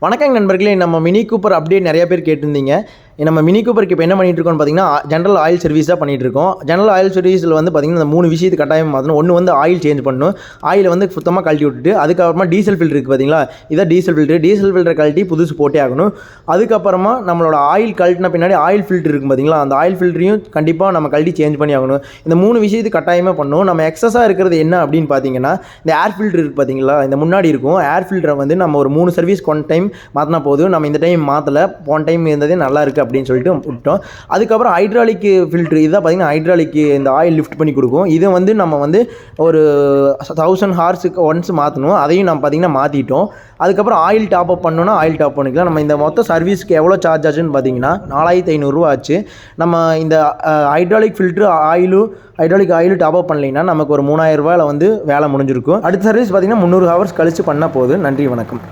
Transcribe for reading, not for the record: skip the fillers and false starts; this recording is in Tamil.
வணக்கம் நண்பர்களே, நம்ம மினி கூப்பர் அப்டேட் நிறைய பேர் கேட்டிருந்தீங்க. நம்ம மினி கூப்பருக்கு இப்போ என்ன பண்ணிட்டு இருக்கோம்னு பார்த்தீங்கன்னா, ஜென்ரல் ஆயில் சர்வீஸ் தான் பண்ணிட்டு இருக்கோம். ஜென்ரல் ஆயில் சர்வீஸில் வந்து பார்த்தீங்கன்னா, இந்த 3 விஷயத்துக்கு கட்டாயம் மாற்றணும். ஒன்று வந்து ஆயில் சேஞ்ச் பண்ணணும். ஆயிலை வந்து சுத்தமாக கழட்டி விட்டுட்டு, அதுக்கப்புறமா டீசல் ஃபில்டர் இருக்குது பார்த்தீங்களா, இதான் டீசல் ஃபில்டர். டீசல் ஃபில்டர் கழட்டி புதுசு போட்டே ஆகணும். அதுக்கப்புறமா நம்மளோட ஆயில் கழட்டின பின்னாடி ஆயில் ஃபில்டர் இருக்குது பார்த்தீங்களா, அந்த ஆயில் ஃபில்டரையும் கண்டிப்பாக நம்ம கழட்டி சேஞ்ச் பண்ணி ஆகணும். இந்த 3 விஷயத்துக்கு கட்டாயமாக பண்ணணும். நம்ம எக்ஸஸாக இருக்கிறது என்ன அப்படின்னு பார்த்தீங்கன்னா, இந்த ஏர் ஃபில்டர் இருக்குது பார்த்தீங்களா, இந்த முன்னாடி இருக்கும் ஏர் ஃபில்டரை வந்து நம்ம ஒரு 3 சர்வீஸ் ஒன் டைம் மாற்றினா போதும். நம்ம இந்த டைம் மாற்றலை, போன டைம் இருந்ததே நல்லா இருக்குது அப்படின்னு சொல்லிட்டு விட்டோம். அதுக்கப்புறம் ஹைட்ராலிக் ஃபில்டர், இதான் பார்த்தீங்கன்னா ஹைட்ராலிக் இந்த ஆயில் லிஃப்ட் பண்ணி கொடுக்கும். இதை வந்து நம்ம வந்து ஒரு 1000 ஹார்ஸுக்கு ஒன்ஸ் மாற்றணும். அதையும் நம்ம பார்த்தீங்கன்னா மாற்றிட்டோம். அதுக்கப்புறம் ஆயில் டாப் அப் பண்ணணும்னா ஆயில் டாப் பண்ணிக்கலாம். நம்ம இந்த மொத்த சர்வீஸ்க்கு எவ்வளோ சார்ஜ் ஆச்சுன்னு பார்த்தீங்கன்னா 4500 ஆச்சு. நம்ம இந்த hydraulic filter hydraulic oil top up பண்ணலைன்னா நமக்கு ஒரு 3000 ரூபாயில் வந்து வேலை முடிஞ்சிருக்கும். அடுத்த சர்வீஸ் பார்த்தீங்கன்னா 300 ஹவர்ஸ் கழிச்சு பண்ணால் போதும். நன்றி, வணக்கம்.